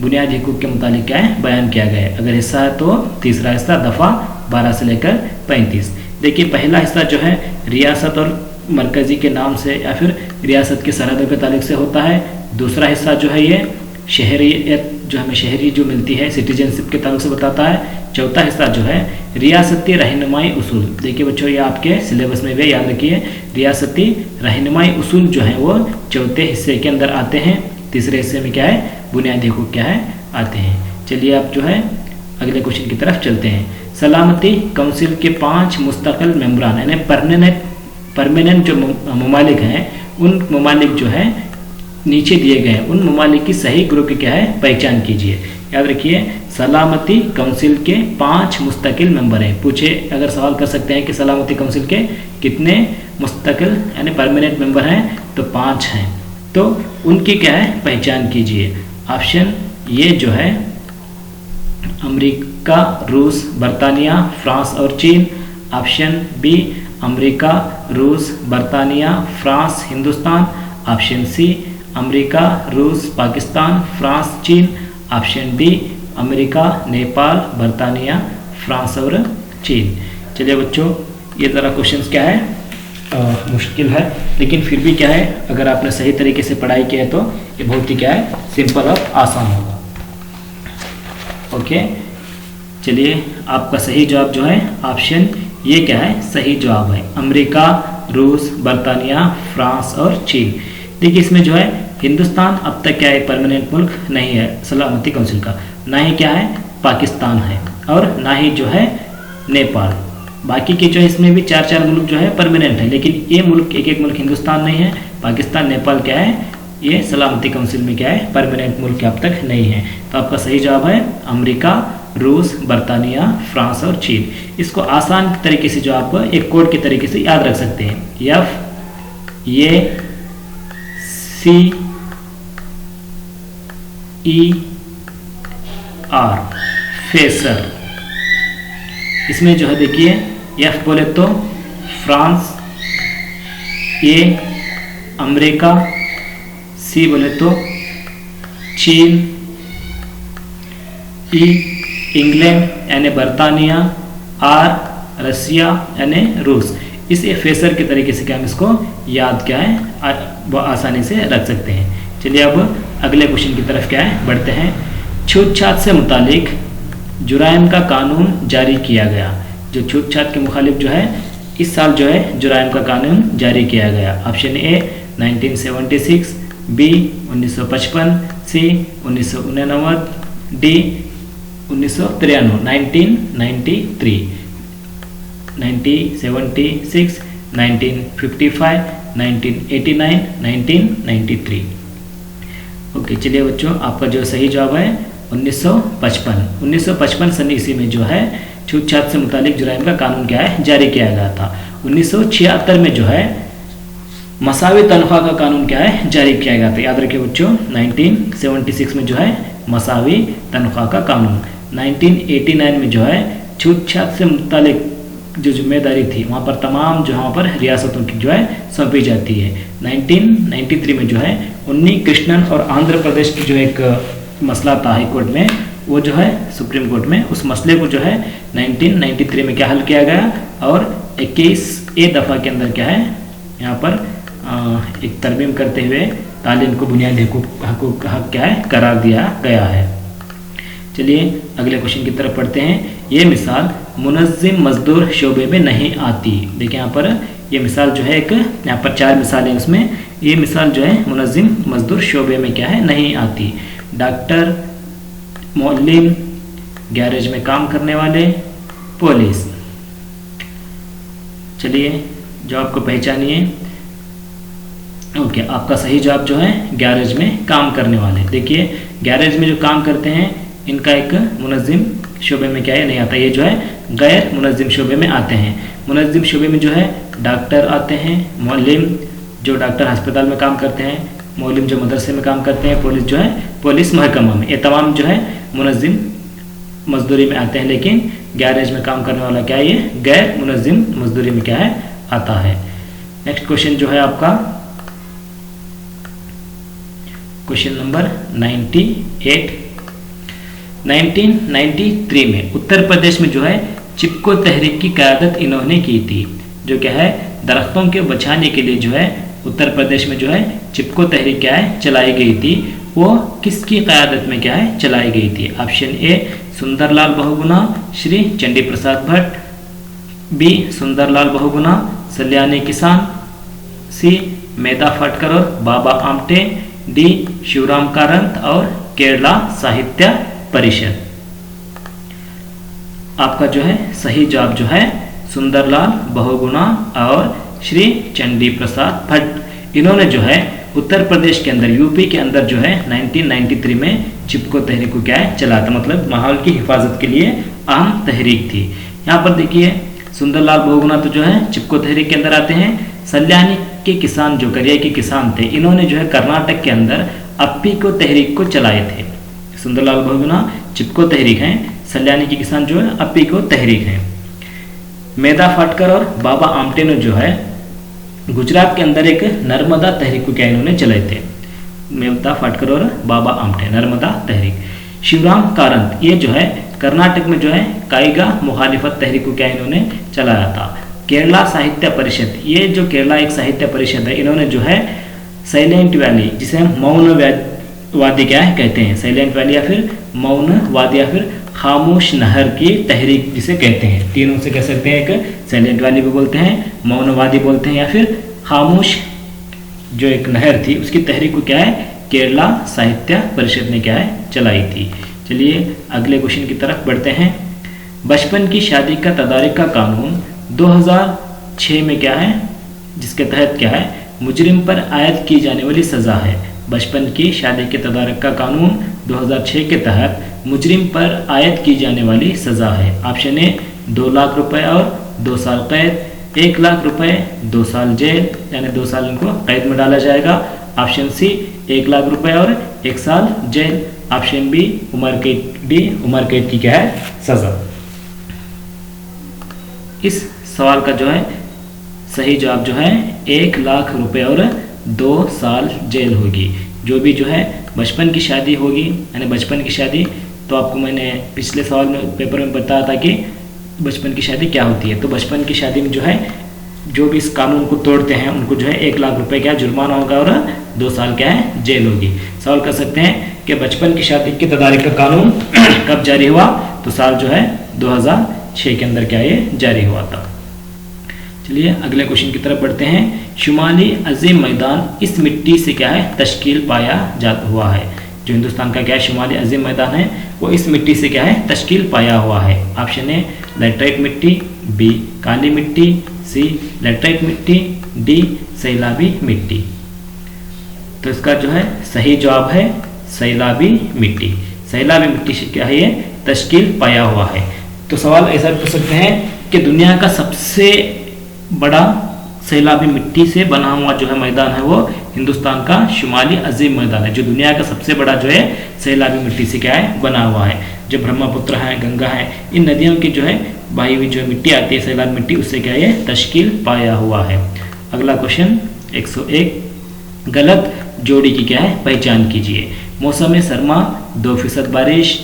बुनियादी हुकूक के मुतालिक क्या है बयान किया गया है। अगर हिस्सा है तो तीसरा हिस्सा दफ़ा 12 से लेकर 35। देखिए पहला हिस्सा जो है रियासत और मरकज़ी के नाम से या फिर रियासत के सरहदों के ताल्लुक से होता है। दूसरा हिस्सा जो है ये शहरियत जो हमें शहरी जो मिलती है सिटीजनशिप के ताल्लुक से बताता है। चौथा हिस्सा जो है रियासती रहनुमाई उसूल। देखिए बच्चों ये आपके सिलेबस में भी याद रखिए, रियासती रहनुमाई उसूल जो है वो चौथे हिस्से के अंदर आते हैं। तीसरे हिस्से में क्या है बुनियादी हुकूक क्या है आते हैं। चलिए आप जो है अगले क्वेश्चन की तरफ चलते हैं। सलामती काउंसिल के 5 मुस्तकिल मेंबरान यानी परमानेंट जो ममालिक हैं उन ममालिक जो है नीचे दिए गए हैं, उन ममालिक की सही ग्रुप की क्या है पहचान कीजिए। याद रखिए सलामती काउंसिल के 5 मुस्तकिल मेंबर हैं। पूछे अगर सवाल कर सकते हैं कि सलामती काउंसिल के कितने मुस्तकिल यानी परमानेंट मेंबर हैं तो 5 हैं, तो उनकी क्या है पहचान कीजिए। ऑप्शन ये जो है अमेरिका, रूस, बरतानिया, फ्रांस और चीन। ऑप्शन बी अमेरिका, रूस, बरतानिया, France, Hindustan. Option C America, रूस, पाकिस्तान, फ्रांस, चीन। ऑप्शन डी अमेरिका, नेपाल, बर्तानिया, फ्रांस और चीन। चलिए बच्चों, ये ज़रा क्वेश्चंस क्या है, मुश्किल है, लेकिन फिर भी क्या है, अगर आपने सही तरीके से पढ़ाई की है तो ये बहुत ही क्या है, सिंपल और आसान होगा। ओके, चलिए आपका सही जवाब जो है ऑप्शन ये क्या है, सही जवाब है अमेरिका, रूस, बर्तानिया, फ्रांस और चीन। देखिए इसमें जो है हिंदुस्तान अब तक क्या है, परमानेंट मुल्क नहीं है सलामती काउंसिल का, ना ही क्या है पाकिस्तान है और ना ही जो है नेपाल। बाकी के जो है इसमें भी 4 मुल्क जो है परमानेंट है, लेकिन ये मुल्क एक मुल्क हिंदुस्तान नहीं है, पाकिस्तान, नेपाल क्या है, ये सलामती काउंसिल में क्या है, परमानेंट मुल्क अब तक नहीं है। तो आपका सही जवाब है अमेरिका, रूस, बर्तानिया, फ्रांस और चीन। इसको आसान तरीके से जो आप एक कोड के तरीके से याद रख सकते हैं, FACER, फेसर। इसमें जो है देखिए एफ बोले तो फ्रांस, ए अमेरिका, सी बोले तो चीन, ई इंग्लैंड यानी बर्तानिया, आर रसिया यानी रूस। इस फेसर के तरीके से क्या हम इसको याद क्या है वो आसानी से रख सकते हैं। चलिए अब अगले क्वेश्चन की तरफ क्या है बढ़ते हैं। छूतछात से मुतालिक जुराइम का कानून जारी किया गया। जो छूतछात के मुखालिफ जो है इस साल जो है जुराइम का कानून जारी किया गया। Option A 1976, B 1955, C 1989, D 1993, 1976, 1955, 1989, 1993। Okay चलिए बच्चों, आपका जो सही जवाब है 1955 सन ईस्वी में जो है छूतछात से मुतालिक जुराइम का कानून क्या है जारी किया गया था। 1976 में जो है मसावी तनख्वाह का कानून क्या है जारी किया गया था। याद रखिए बच्चों, 1976 में जो है मसावी तनख्वाह का कानून। 1989 में जो है छूतछात से मुतालिक जो जिम्मेदारी थी वहाँ पर तमाम जो वहाँ पर रियासतों की जो है सौंपी जाती है। 1993 में जो है उन्नी कृष्णन और आंध्र प्रदेश की जो एक मसला था हाई कोर्ट में, वो जो है सुप्रीम कोर्ट में, उस मसले को जो है 1993 में क्या हल किया गया और 21 दफ़ा के अंदर क्या है यहाँ पर एक तरमीम करते हुए तालीम को बुनियादी हकूक़ क्या है करार दिया गया है। चलिए अगले क्वेश्चन की तरफ पढ़ते हैं। ये मिसाल मुनज़्ज़िम मजदूर शोबे में नहीं आती। देखिए यहाँ पर ये मिसाल जो है एक, यहाँ पर 4 मिसालें उसमें, ये मिसाल जो है मुनज़्ज़िम मजदूर शोबे में क्या है नहीं आती। डॉक्टर, मौलिम, गैरेज में काम करने वाले, पुलिस। चलिए जवाब को पहचानिए। ओके, आपका सही जवाब जो है गैरेज में काम करने वाले। देखिए गैरेज में जो काम करते हैं इनका एक मुनज़्ज़िम शोबे में क्या है नहीं आता, ये जो है गैर मुनज़्ज़िम शोबे में आते हैं। मुनज़्ज़िम शोबे में जो है डॉक्टर आते हैं, मौलिम जो डॉक्टर अस्पताल में काम करते हैं, मौलिम जो मदरसे में काम करते हैं, पुलिस जो है पुलिस महकमा में, ये तमाम जो है मुनज़्ज़िम मजदूरी में आते हैं। लेकिन गैरेज में काम करने वाला क्या है, ये गैर मुनज़्ज़िम मजदूरी में क्या है आता है। नेक्स्ट क्वेश्चन जो है आपका क्वेश्चन नंबर 98। 1993 में उत्तर प्रदेश में जो है चिपको तहरीक की क़यादत इन्होंने की थी। जो क्या है दरख्तों के बचाने के लिए जो है उत्तर प्रदेश में जो है चिपको तहरीक क्या है चलाई गई थी, वो किसकी क़यादत में क्या है चलाई गई थी। Option A Sunderlal Bahuguna, Shri Chandi Prasad Bhatt, B Sunderlal Bahuguna, सल्यानी किसान, सी मेधा फटकर और बाबा आमटे, डी शिवराम कारंत और केरला साहित्य परिषद। आपका जो है सही जवाब जो है सुंदरलाल बहुगुणा और श्री चंडी प्रसाद भट्ट। इन्होंने जो है उत्तर प्रदेश के अंदर यूपी के अंदर जो है 1993 में चिपको तहरीक को क्या है चला था, मतलब माहौल की हिफाजत के लिए अहम तहरीक थी। यहाँ पर देखिए सुंदरलाल बहुगुणा तो जो है चिपको तहरीक के अंदर आते हैं। सल्यानी के किसान जो करिया के किसान थे, इन्होंने जो है कर्नाटक के अंदर अप्पी को तहरीक को चलाए थे। सुंदरलाल बहुगुणा चिपको तहरीक हैं, सल्यानी के किसान जो है अप्पी को तहरीक हैं। मेधा फाटकर और बाबा आमटे ने जो है गुजरात के अंदर एक नर्मदा तहरीक को क्या इन्होंने चलाए थे। मेवता फाटकर और बाबा आमटे, नर्मदा तहरीक। शिवराम कारंत, ये जो है कर्नाटक में जो है काइगा मुखालिफत तहरीक को क्या इन्होंने चलाया था। केरला साहित्य परिषद, ये जो केरला एक साहित्य परिषद है, इन्होंने जो है साइलेंट वैली, जिसे हम मौन वादी क्या है कहते हैं, साइलेंट वैली या फिर मौन वादी या फिर खामोश नहर की तहरीक जिसे कहते हैं, तीनों से कह सकते हैं, एक साइलेंट वैली भी बोलते हैं, मौन वादी बोलते हैं, या फिर खामोश जो एक नहर थी उसकी तहरीक को क्या है केरला साहित्य परिषद ने क्या है चलाई थी। चलिए अगले क्वेश्चन की तरफ बढ़ते हैं। बचपन की शादी का तदारिक का कानून 2006 में क्या है, जिसके तहत क्या है मुजरिम पर आयद की जाने वाली सज़ा है। बचपन की शादी के तदारक का कानून 2006 के तहत मुजरिम पर आयद की जाने वाली सज़ा है। ऑप्शन ए 2 लाख रुपए और 2 साल कैद, 1 लाख रुपए 2 साल जेल, यानी 2 साल इनको कैद में डाला जाएगा। ऑप्शन सी 1 लाख रुपए और 1 साल जेल। ऑप्शन बी उम्र कैद की क्या है सज़ा। इस सवाल का जो है सही जवाब जो है 1 लाख रुपए और 2 साल जेल होगी। जो भी जो है बचपन की शादी होगी, यानी बचपन की शादी, तो आपको मैंने पिछले सवाल में पेपर में बताया था कि बचपन की शादी क्या होती है। तो बचपन की शादी में जो है जो भी इस कानून को तोड़ते हैं उनको जो है 1 लाख रुपए क्या जुर्माना होगा और 2 साल क्या है जेल होगी। सवाल कर सकते हैं कि बचपन की शादी के तदारीक का कानून कब जारी हुआ, तो साल जो है 2006 के अंदर क्या ये जारी हुआ था। चलिए अगले क्वेश्चन की तरफ बढ़ते हैं। शुमाली अजीम मैदान इस मिट्टी से क्या है तश्कील पाया जाता हुआ है। जो हिंदुस्तान का क्या है शुमाली अजीम मैदान है वो इस मिट्टी से क्या है तश्कील पाया हुआ है। ऑप्शन ए लेटराइट मिट्टी, बी काली मिट्टी, सी लेटराइट मिट्टी, डी सैलाबी मिट्टी। तो इसका जो है सही जवाब है सैलाबी मिट्टी। सैलाबी मिट्टी से क्या है ये तश्कील पाया हुआ है। तो सवाल ऐसा पूछ सकते हैं कि दुनिया का सबसे बड़ा सैलाबी मिट्टी से बना हुआ जो है मैदान है वो हिंदुस्तान का शुमाली अजीम मैदान है। जो दुनिया का सबसे बड़ा जो है सैलाबी मिट्टी से क्या है बना हुआ है। जो ब्रह्मपुत्र है, गंगा है, इन नदियों की जो है बही हुई जो मिट्टी आती है सैलाबी मिट्टी, उससे क्या है तश्कील पाया हुआ है। अगला क्वेश्चन 101, गलत जोड़ी की क्या है पहचान कीजिए। मौसम सरमा 2% बारिश,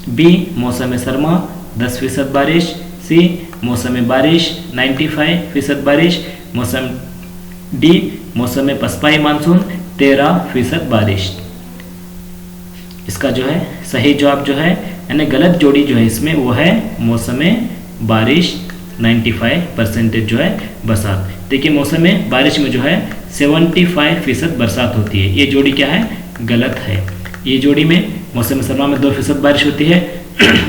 बी मौसम सरमा 10% बारिश, सी मौसम बारिश 95% बारिश, मौसम डी मौसम पसपाई मानसून 13% बारिश। इसका जो है सही जवाब जो है यानी गलत जोड़ी जो है इसमें वो है मौसम बारिश 95% जो है बरसात। देखिए मौसम बारिश में जो है 75% बरसात होती है। ये जोड़ी क्या है गलत है। ये जोड़ी में मौसम सरमा में 2% बारिश होती है,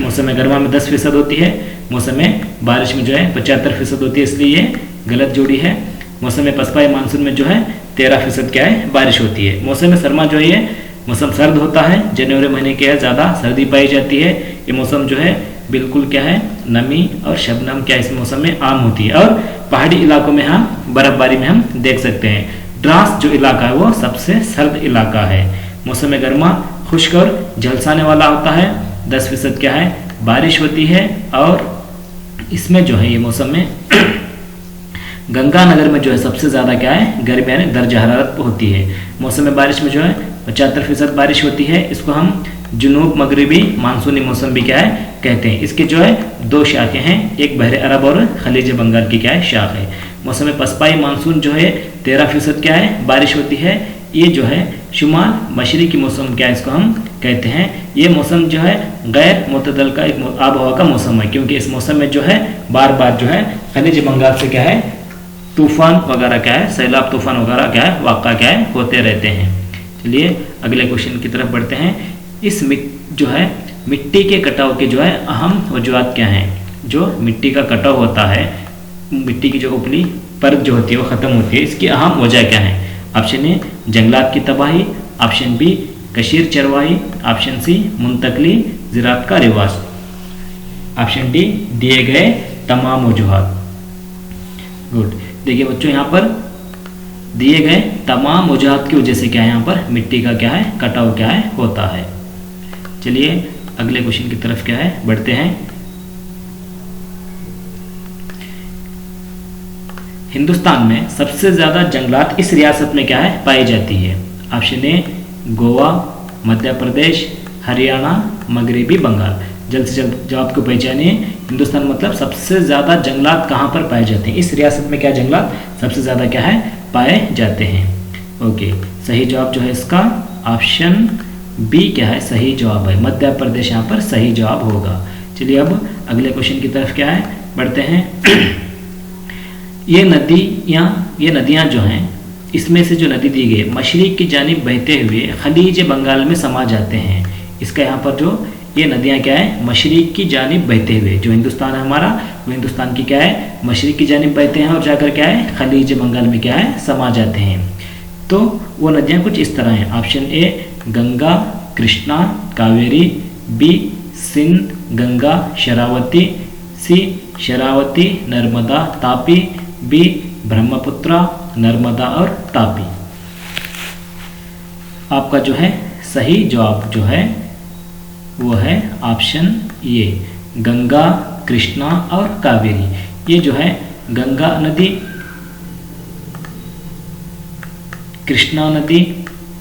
मौसम गर्मा में 10% होती है, मौसम बारिश में जो है 75% होती है, इसलिए ये गलत जोड़ी है। मौसम पसपाई मानसून में जो है 13% क्या है बारिश होती है। मौसम सरमा जो है ये मौसम सर्द होता है, जनवरी महीने के ज़्यादा सर्दी पाई जाती है। ये मौसम जो है बिल्कुल क्या है नमी और शबनम क्या इस मौसम में आम होती है। और पहाड़ी इलाकों में हम बर्फबारी में हम देख सकते हैं। द्रास जो इलाका है वो सबसे सर्द इलाका है। मौसम गर्मा खुश्क और झलसाने वाला होता है, 10% क्या है बारिश होती है। और इसमें जो है ये मौसम में गंगानगर में जो है सबसे ज़्यादा क्या है गर्मी यानी दर्जा हरारत होती है। मौसम बारिश में जो है 75% बारिश होती है। इसको हम जुनूब मगरबी मानसूनी मौसम भी क्या है कहते हैं। इसके जो है 2 शाखें हैं, एक बहरे अरब और खलीज बंगाल की क्या है शाख है। मौसम पसपाई मानसून जो है 13% क्या है बारिश होती है। ये जो है शुमाल मशरिकी मौसम क्या है इसको हम कहते हैं। ये मौसम जो है गैर मुतदल का एक आबहवा का मौसम है, क्योंकि इस मौसम में जो है बार बार जो है खलीज बंगाल से क्या है तूफान वगैरह क्या है सैलाब तूफान वगैरह क्या है वाक़ा क्या है होते रहते हैं। चलिए अगले क्वेश्चन की तरफ बढ़ते हैं। इस जो है मिट्टी के कटाव के जो है अहम वजूहात क्या हैं। जो मिट्टी का कटाव होता है, मिट्टी की जो ऊपरी परत जो होती है वो ख़त्म होती है, इसकी अहम वजह क्या है। ऑप्शन ए जंगलात की तबाही, ऑप्शन बी कशीर चरवाही, ऑप्शन सी मुंतकली ज़राअत का रिवाज, ऑप्शन डी दिए गए तमाम वजूहात। गुड। देखिए बच्चों यहाँ पर दिए गए तमाम वजूहात की वजह से क्या है यहाँ पर मिट्टी का क्या है कटाव क्या है होता है। चलिए अगले क्वेश्चन की तरफ क्या है बढ़ते हैं। हिंदुस्तान में सबसे ज़्यादा जंगलात इस रियासत में क्या है पाई जाती है। ऑप्शन ए गोवा, मध्य प्रदेश, हरियाणा, मगरबी बंगाल। जल्द से जल्द जवाब को पहचानिए। हिंदुस्तान मतलब सबसे ज़्यादा जंगलात कहाँ पर पाए जाते हैं, इस रियासत में क्या जंगलात सबसे ज़्यादा क्या है पाए जाते हैं। ओके, सही जवाब जो है इसका ऑप्शन बी क्या है सही जवाब है, मध्य प्रदेश यहाँ पर सही जवाब होगा। चलिए अब अगले क्वेश्चन की तरफ क्या है बढ़ते हैं। ये नदियाँ जो हैं, इसमें से जो नदी दी गई मशरिक की जानिब बहते हुए खलीज बंगाल में समा जाते हैं। इसका यहाँ पर जो ये नदियाँ क्या है मशरिक की जानिब बहते हुए, जो हिंदुस्तान है हमारा वो हिंदुस्तान की क्या है मशरिक की जानिब बहते हैं और जाकर क्या है खलीज बंगाल में क्या है समा जाते हैं। तो वो नदियाँ कुछ इस तरह हैं। Option A Ganga, Krishna, Kaveri, B Sindh, Ganga, Sharavati, C Sharavati, Narmada, Tapi, B Brahmaputra, Narmada और तापी। आपका जो है सही जवाब जो है वो है ऑप्शन ए गंगा, कृष्णा और कावेरी। ये जो है गंगा नदी, कृष्णा नदी,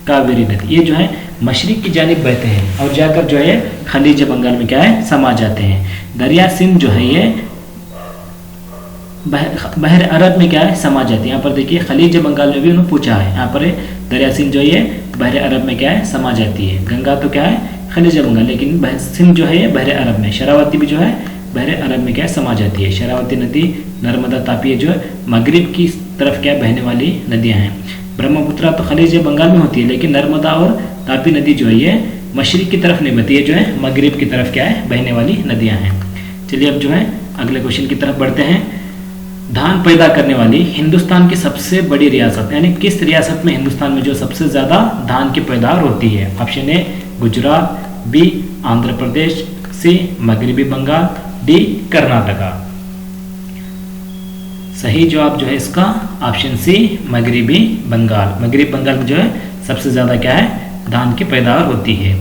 कावेरी नदी, ये जो है मशरिक की जानिब बहते हैं और जाकर जो है खलीज बंगाल में क्या है समा जाते हैं। दरिया सिंध जो है ये बहर अरब में क्या है समा जाती है। यहाँ पर देखिए खलीज बंगाल में भी उन्होंने पूछा है, यहाँ पर दरिया सिंध जो है बहर अरब में क्या है समा जाती है। गंगा तो क्या है खलीज बंगाल, लेकिन सिंध जो है ये बहर अरब में, शरावती भी जो है बहर अरब में क्या है समा जाती है। शरावती नदी, नर्मदा, तापी जो है मगरिब की तरफ क्या बहने वाली नदियाँ हैं। ब्रह्मपुत्र तो खलीज बंगाल में होती है, लेकिन नर्मदा और तापी नदी जो है ये मशरिक की तरफ नहीं बहती है, जो है मगरिब की तरफ क्या है बहने वाली नदियाँ हैं। चलिए अब जो है अगले क्वेश्चन की तरफ बढ़ते हैं। धान पैदा करने वाली हिंदुस्तान की सबसे बड़ी रियासत, यानी किस रियासत में हिंदुस्तान में जो सबसे ज़्यादा धान की पैदावार होती है। Option A Gujarat, B Andhra Pradesh, C मगरबी बंगाल, डी कर्नाटका। सही जवाब जो है इसका ऑप्शन सी मगरबी बंगाल। मगरबी बंगाल में जो है सबसे ज़्यादा क्या है धान की पैदावार होती है।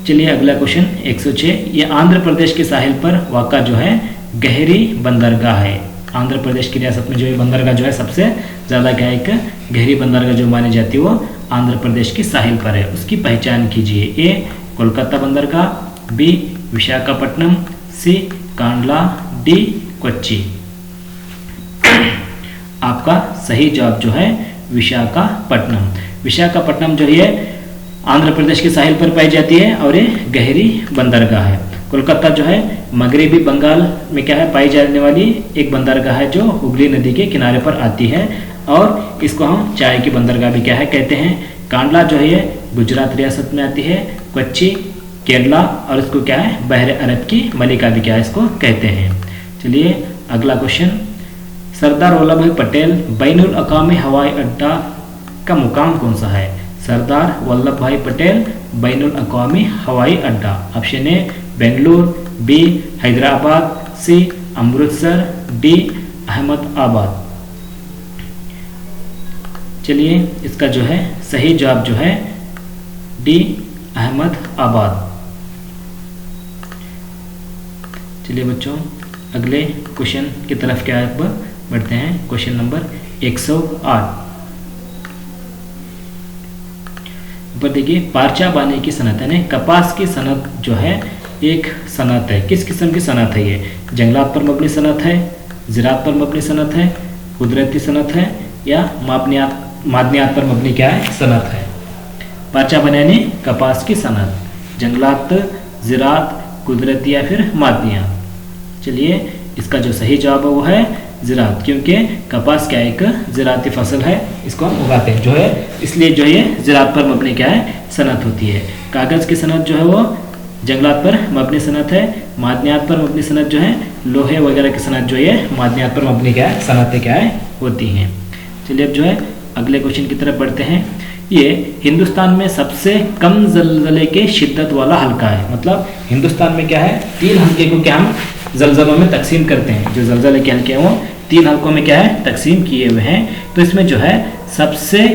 चलिए अगला क्वेश्चन 106। ये आंध्र प्रदेश के साहिल पर वाक़ा जो है गहरी बंदरगाह है। आंध्र प्रदेश की रियासत में जो है बंदरगाह जो है सबसे ज़्यादा क्या है एक गहरी बंदरगाह जो मानी जाती है वो आंध्र प्रदेश की साहिल पर है। उसकी पहचान कीजिए। ए कोलकाता बंदरगाह, बी विशाखापट्टनम, सी कांडला, डी कोच्चि। आपका सही जवाब जो है विशाखापट्टनम। विशाखापट्टनम जो है आंध्र प्रदेश के साहिल पर पाई जाती है और ये गहरी बंदरगाह है। कोलकाता जो है मगरबी बंगाल में क्या है पाई जाने वाली एक बंदरगाह है जो हुगली नदी के किनारे पर आती है और इसको हम चाय की बंदरगाह भी क्या है कहते हैं। कांडला जो है ये गुजरात रियासत में आती है, कोच्चि केरला और इसको क्या है बहर अरब की मलिका भी क्या है इसको कहते हैं। चलिए अगला क्वेश्चन। सरदार वल्लभ भाई पटेल बैनुल अक़वामी हवाई अड्डा का मुकाम कौन सा है। सरदार वल्लभ भाई पटेल बैनुल अक़वामी हवाई अड्डा। Option A Bengaluru, B Hyderabad, C Amritsar, D Ahmedabad. चलिए इसका जो है सही जवाब जो है डी अहमदाबाद। चलिए बच्चों अगले क्वेश्चन की तरफ क्या है बढ़ते हैं। क्वेश्चन नंबर 108 पर देखिए पारचा बाने की सनत यानी कपास की सनत जो है एक सनत है। किस किस्म की सनत है ये। जंगलात पर मबनी सनत है, ज़राअत पर मबनी सनत है, कुदरती सनत है या मादनियात पर मबनी क्या है सनत है। पारचा बनाने कपास की सनत, जंगलात, ज़राअत, कुदरती या फिर मादनियात। चलिए इसका जो सही जवाब है वो है ज़राअत, क्योंकि कपास क्या एक ज़राअती फसल है, इसको हम उगाते हैं जो है, इसलिए जो है ज़राअत पर मबनी क्या है सनत होती है। कागज़ की सनत जो है वो जंगलात पर मबनी सनत है, मादनियात पर मबनी सनत जो है लोहे वगैरह की सनत जो है मादनियात पर मबनी क्या है सनतें क्या है होती हैं। चलिए अब जो है अगले क्वेश्चन की तरफ बढ़ते हैं। ये हिंदुस्तान में सबसे कम जलजले के शिद्दत वाला हल्का है। मतलब हिंदुस्तान में क्या है 3 हल्के को क्या हम जलजलों में तकसीम करते हैं। जो जलजले के हल्के हैं वो 3 हल्कों में क्या है तकसीम किए हुए हैं। तो इसमें जो है सबसे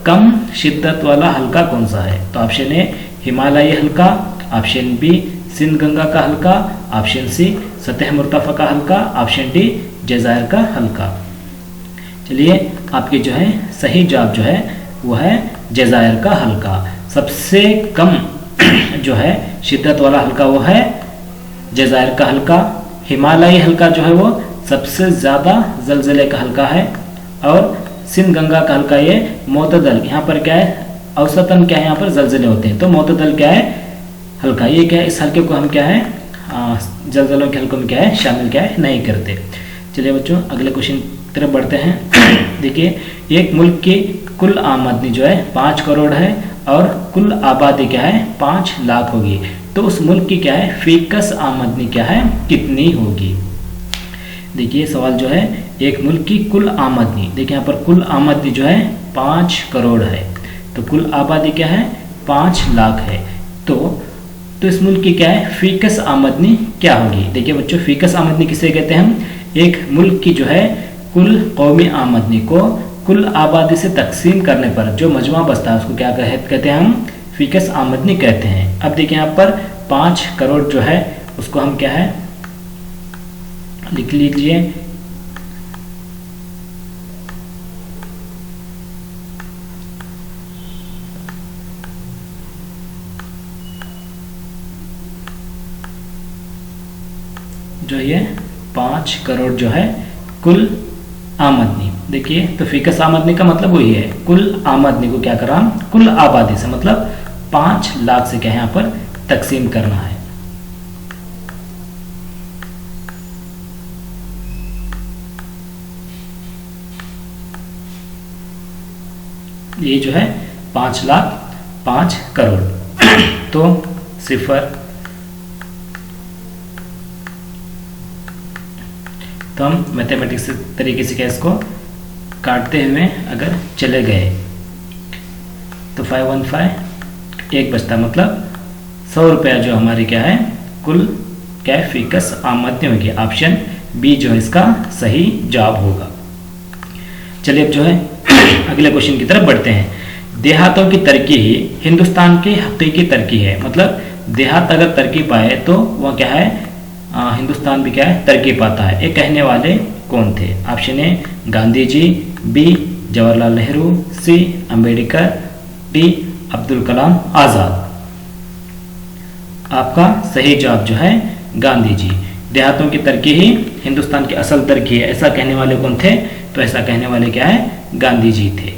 कम शिद्दत वाला हल्का कौन सा है। तो ऑप्शन ए हिमालयी हल्का, ऑप्शन बी सिंध गंगा का हल्का, ऑप्शन सी सतह मुर्तफा का हल्का, ऑप्शन डी जज़ायर का हल्का। चलिए आपके जो है सही जवाब जो है वो है जज़ायर का हल्का। सबसे कम जो है शिद्दत वाला हल्का वो है जज़ायर का हल्का। हिमालयी हल्का जो है वो सबसे ज़्यादा जलजले का हल्का है। और सिंध गंगा का हल्का ये मोतदल, यहाँ पर क्या है औसतन क्या है यहाँ पर जलजले होते हैं, तो मोतदल क्या है हल्का। ये क्या है इस हल्के को हम क्या है जलजलों के हल्कों में क्या है शामिल क्या है नहीं करते। चलिए बच्चों अगले क्वेश्चन तरफ बढ़ते हैं। देखिए एक मुल्क की कुल आमदनी जो है 5 करोड़ है और कुल आबादी क्या है 5 लाख होगी, तो उस मुल्क की क्या है फीकस आमदनी क्या है कितनी होगी। देखिए सवाल जो है एक मुल्क की कुल आमदनी, देखिए यहाँ पर कुल आमदनी जो है 5 करोड़ है, तो कुल आबादी क्या है 5 लाख है, तो इस मुल्क की क्या है फीकस आमदनी क्या होगी। देखिए बच्चों फीकस आमदनी किसे कहते हैं हम, एक मुल्क की जो है कुल कौमी आमदनी को कुल आबादी से तकसीम करने पर जो मजमा बचता है उसको क्या कहते हैं हम फीकस आमदनी कहते हैं। अब देखिए यहाँ पर 5 करोड़ जो है उसको हम क्या है लिख लीजिए। जो ये 5 करोड़ जो है कुल आमदनी, देखिए तो फिकस आमदनी का मतलब वही है कुल आमदनी को क्या करा कुल आबादी से मतलब 5 लाख से क्या है यहाँ पर तकसीम करना है। ये जो है 5 लाख 5 करोड़ तो सिफर, तो हम मैथमेटिक्स तरीके से क्या इसको काटते हुए अगर चले गए तो 515 एक बचता, मतलब 100 रुपया जो हमारी क्या है कुल क्या है फिकस आमदनी होगी। ऑप्शन बी जो है इसका सही जवाब होगा। चलिए अब जो है अगले क्वेश्चन की तरफ बढ़ते हैं। देहातों की तरक्की ही हिंदुस्तान की हकीकी तरक्की है, मतलब देहात अगर तरक्की पाए तो वह क्या है हिंदुस्तान भी क्या है तरक्की पाता है। ये कहने वाले कौन थे। Option A Gandhi ji, B Jawaharlal Nehru, C Ambedkar, D Abdul Kalam Azad. आपका सही जवाब जो है गांधी जी। देहातों की तरक्की ही हिंदुस्तान की असल तरक्की है, ऐसा कहने वाले कौन थे, तो ऐसा कहने वाले क्या है गांधी जी थे।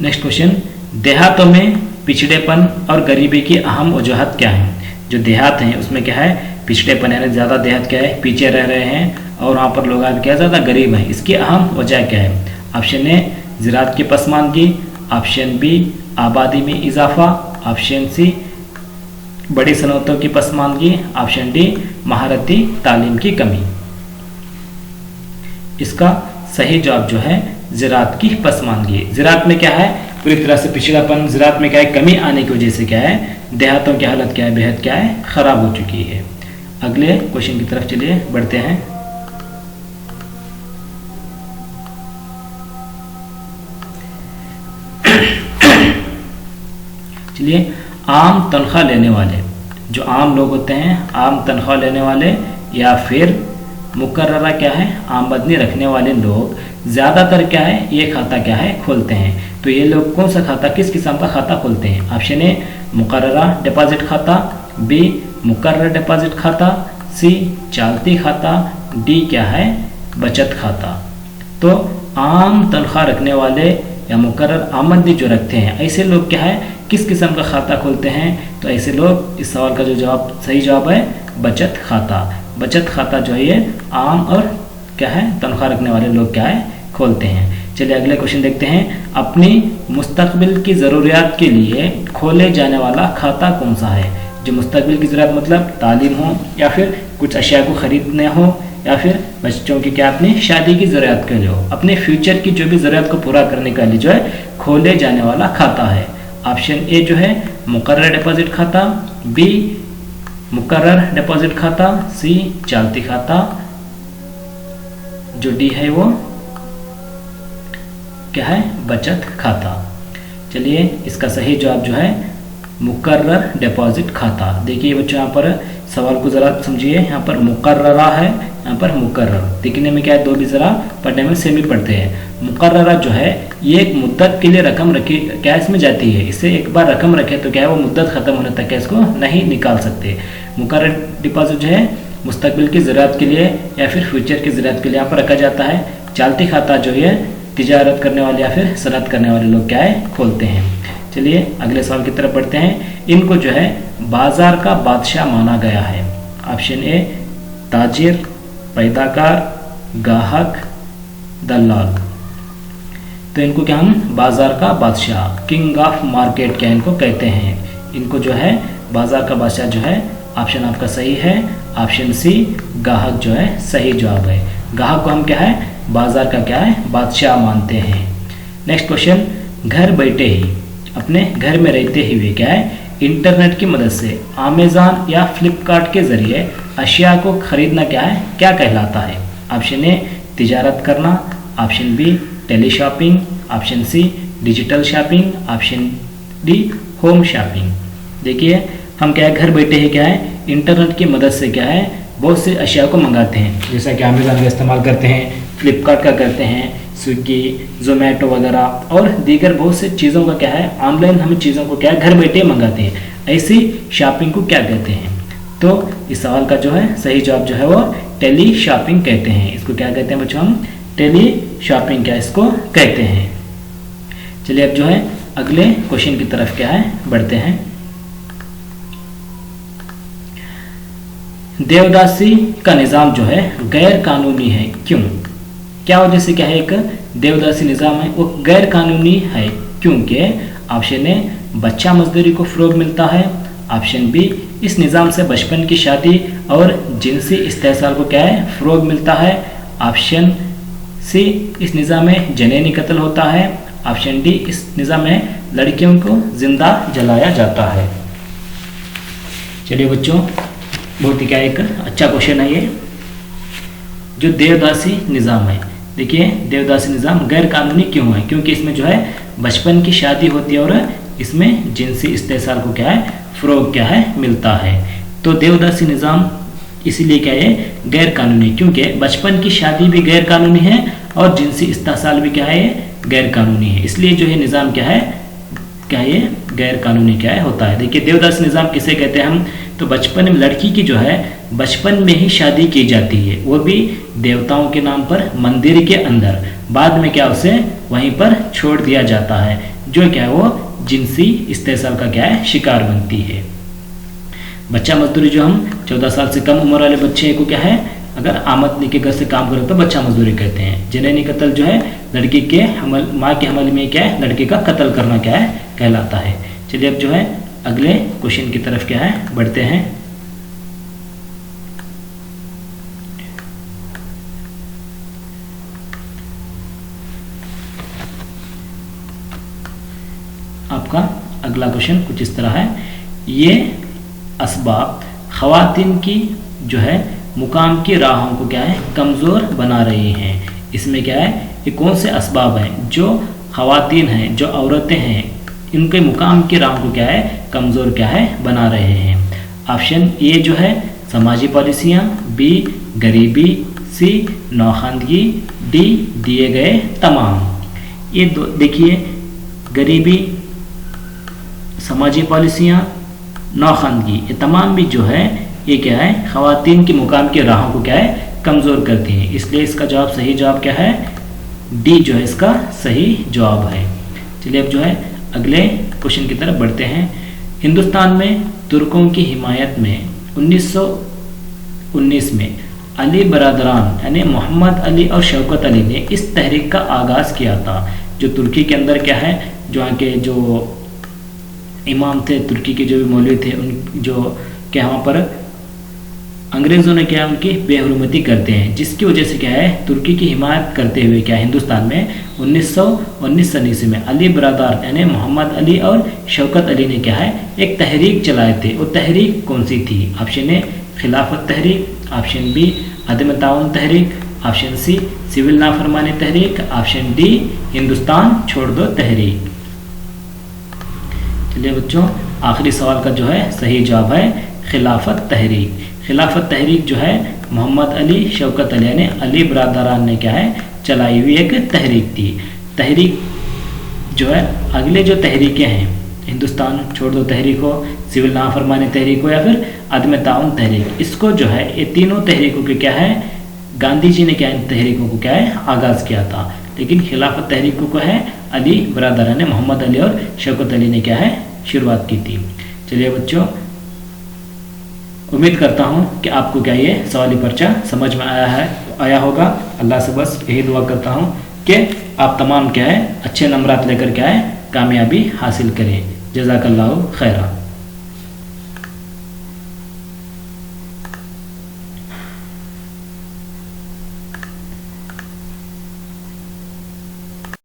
नेक्स्ट क्वेश्चन, देहातों में पिछड़ेपन और गरीबी की अहम वजूहत क्या है। जो देहात हैं उसमें क्या है पिछड़ेपन यानी ज़्यादा देहात क्या है पीछे रह रहे हैं और वहाँ पर लोग क्या ज़्यादा गरीब हैं, इसकी अहम वजह क्या है। ऑप्शन ए ज़राअत की पसमानदगी, ऑप्शन बी आबादी में इजाफा, ऑप्शन सी बड़ी सनतों की पसमानदगी, ऑप्शन डी महारती तालीम की कमी। इसका सही जवाब जो है ज़राअत की पसमानदगी। ज़राअत में क्या है पूरी तरह से पिछड़ापन, ज़राअत में क्या है कमी आने की वजह से क्या है देहातों की हालत क्या है बेहद क्या है खराब हो चुकी है। अगले क्वेश्चन की तरफ चलिए बढ़ते हैं। चलिए आम तनख्वाह लेने वाले, जो आम लोग होते हैं आम तनख्वाह लेने वाले या फिर मुकर्ररा क्या है आमदनी रखने वाले लोग ज़्यादातर क्या है ये खाता क्या है खोलते हैं। तो ये लोग कौन सा खाता किस किस्म का खाता खोलते हैं। ऑप्शन ए मुकर्ररा डिपॉजिट खाता, बी मुकर्रर डिपॉजिट खाता, सी चालती खाता, डी क्या है बचत खाता। तो आम तनख्वाह रखने वाले या मुकर्रर आमदनी जो रखते हैं ऐसे लोग क्या है किस किस्म का खाता खोलते हैं, तो ऐसे लोग इस सवाल का जो जवाब सही जवाब है बचत खाता। बचत खाता जो है ये आम और क्या है तनख्वाह रखने वाले लोग क्या है खोलते हैं। चलिए अगले क्वेश्चन देखते हैं। अपनी मुस्तकबिल की ज़रूरियात के लिए खोले जाने वाला खाता कौन सा है। जो मुस्तकबिल की ज़रूरत मतलब तालीम हो या फिर कुछ अशिया को ख़रीदने हो या फिर बच्चों की क्या अपनी शादी की ज़रूरत के लिए हो, अपने फ्यूचर की जो भी ज़रूरत को पूरा करने के लिए जो है खोले जाने वाला खाता है। ऑप्शन ए जो है मुकर्रर डिपॉजिट खाता, बी मुकर्रर डिपॉजिट खाता, सी चालती खाता, जो डी है वो क्या है बचत खाता। चलिए इसका सही जवाब जो है मुकर्रर डिपॉजिट खाता। देखिए बच्चों यहाँ पर सवाल को ज़रा समझिए, यहाँ पर मुकर्ररा है यहाँ पर मुकर्रर, दिखने में क्या है दो भी ज़रा पढ़ने में सेम ही पढ़ते हैं। मुकर्ररा जो है ये एक मुद्दत के लिए रकम रखी क्या इसमें जाती है, इससे एक बार रकम रखे तो क्या है वो मुद्दत खत्म होने तक क्या इसको नहीं निकाल सकते। मुकर्रर डिपॉजिट जो है मुस्तकबिल की ज़रूरत के लिए या फिर फ्यूचर की ज़रूरत के लिए यहाँ पर रखा जाता है। चालती खाता जो है तिजारत करने वाले या फिर सनत करने वाले लोग क्या है खोलते हैं। चलिए अगले सवाल की तरफ बढ़ते हैं। इनको जो है बाजार का बादशाह माना गया है। ऑप्शन ए ताजिर, पैदाकार, गाहक, दलाल। तो इनको क्या हम बाजार का बादशाह, किंग ऑफ मार्केट क्या इनको कहते हैं। इनको जो है बाजार का बादशाह जो है, ऑप्शन आपका सही है ऑप्शन सी गाहक जो है सही जवाब है। गाहक को हम क्या है बाजार का क्या है बादशाह मानते हैं। नेक्स्ट क्वेश्चन, घर बैठे ही अपने घर में रहते हुए क्या है इंटरनेट की मदद से अमेज़न या फ्लिपकार्ट के जरिए अशिया को खरीदना क्या है क्या कहलाता है। ऑप्शन ए तिजारत करना, option B teleshopping, option C digital shopping, option D home shopping. देखिए हम क्या है घर बैठे ही क्या है इंटरनेट की मदद से क्या है बहुत से अशिया को मंगाते हैं, जैसा कि अमेज़न का इस्तेमाल करते हैं, फ्लिपकार्ट का करते हैं, स्विगी, जोमेटो वगैरह और दीगर बहुत से चीज़ों का क्या है ऑनलाइन हम चीज़ों को क्या है घर बैठे मंगाते हैं। ऐसी शॉपिंग को क्या कहते हैं। तो इस सवाल का जो है सही जवाब जो है वो टेली शॉपिंग कहते हैं। इसको क्या कहते हैं बच्चों, हम टेली शॉपिंग क्या इसको कहते हैं। चलिए अब जो है अगले क्वेश्चन की तरफ क्या है बढ़ते हैं। देवदासी का निज़ाम जो है गैर कानूनी है, क्यों? क्या वजह से क्या है एक देवदासी निज़ाम है वो गैर कानूनी है क्योंकि ऑप्शन ए बच्चा मजदूरी को फ़रोग मिलता है, ऑप्शन बी इस निज़ाम से बचपन की शादी और जिनसी इस्तेहसाल को क्या है फ़रोग मिलता है, ऑप्शन सी इस निज़ाम में जनेनी कत्ल होता है, ऑप्शन डी इस निज़ाम में लड़कियों को जिंदा जलाया जाता है। चलिए बच्चों बहुत ही क्या एक अच्छा क्वेश्चन है ये। जो देवदासी निज़ाम है, देखिए देवदासी निज़ाम गैर कानूनी क्यों है, क्योंकि इसमें जो है बचपन की शादी होती है और इसमें जिनसी इस्तेहसाल को क्या है फ़रोग क्या है मिलता है। तो देवदासी निज़ाम इसीलिए क्या है गैर कानूनी, क्योंकि बचपन की शादी भी गैर कानूनी है और जिनसी इस्तेहसाल भी क्या है गैर कानूनी है, इसलिए जो है निज़ाम क्या है ये गैर कानूनी क्या है होता है। देखिए देवदासी निज़ाम किसे कहते हैं हम, तो बचपन में लड़की की जो है बचपन में ही शादी की जाती है, वो भी देवताओं के नाम पर मंदिर के अंदर, बाद में क्या उसे वहीं पर छोड़ दिया जाता है, जो क्या है वो जिनसी इस्तेहसाल का क्या है शिकार बनती है। बच्चा मजदूरी जो हम 14 साल से कम उम्र वाले बच्चे को क्या है अगर आमदनी के घर से काम करो तो बच्चा मजदूरी कहते हैं। जननी कत्ल जो है लड़की के हमल माँ के हमल में क्या है लड़के का कत्ल करना क्या है कहलाता है। चलिए अब जो है अगले क्वेश्चन की तरफ क्या है बढ़ते हैं। आपका अगला क्वेश्चन कुछ इस तरह है, ये असबाब ख़वातीन की जो है मुकाम की राहों को क्या है कमज़ोर बना रही हैं। इसमें क्या है ये कौन से असबाब हैं जो ख़वातीन हैं जो औरतें हैं इनके मुकाम की राहों को क्या है कमज़ोर क्या है बना रहे हैं। ऑप्शन ए जो है समाजी पॉलिसियाँ, बी गरीबी, सी नौखंदगी, डी दिए गए तमाम। ये दो देखिए गरीबी, समाजी पॉलिसियाँ, नौखंदगी ये तमाम भी जो है ये क्या है ख़वातीन की मुकाम की राहों को क्या है कमज़ोर करती हैं, इसलिए इसका जवाब सही जवाब क्या है डी जो है इसका सही जवाब है। चलिए अब जो है अगले क्वेश्चन की तरफ बढ़ते हैं। हिंदुस्तान में तुर्कों की हिमायत में 1919 में अली बरादरान यानी मोहम्मद अली और शौकत अली ने इस तहरीक का आगाज़ किया था। जो तुर्की के अंदर क्या है जो वहाँ के जो इमाम थे, तुर्की के जो भी मौलवी थे, उन जो क्या वहाँ पर अंग्रेज़ों ने क्या उनकी बेहरमती करते हैं, जिसकी वजह से क्या है तुर्की की हिमायत करते हुए क्या हिंदुस्तान में 1919 में अली बरादर यानी मोहम्मद अली और शौकत अली ने क्या है एक तहरीक चलाए थे। वो तहरीक कौन सी थी? ऑप्शन ए खिलाफत तहरीक, ऑप्शन बी अदम ताउन तहरीक, ऑप्शन सी सिविल नाफरमानी तहरीक, ऑप्शन डी हिंदुस्तान छोड़ दो तहरीक। चलिए बच्चों आखिरी सवाल का जो है सही जवाब है खिलाफत तहरीक। खिलाफत तहरीक जो है मोहम्मद अली शौकत अली ने अली बरादरान ने क्या है चलाई हुई एक तहरीक थी। तहरीक जो है अगले जो तहरीकें हैं, हिंदुस्तान छोड़ दो तहरीक हो, सिविल नाफरमानी तहरीक हो या फिर अदम ताउन तहरीक, इसको जो है ये तीनों तहरीकों के क्या है, गांधी जी ने क्या इन तहरीकों को क्या है आगाज़ किया था। लेकिन खिलाफत तहरीकों को है अली बरादरान मोहम्मद अली और शौकत अली ने क्या है शुरुआत की थी। चलिए बच्चों, उम्मीद करता हूँ कि आपको क्या ये सवाली पर्चा समझ में आया होगा। अल्लाह से बस यही दुआ करता हूँ कि आप तमाम क्या है अच्छे नंबरात लेकर क्या है कामयाबी हासिल करें। जज़ाकल्लाहु खैरा।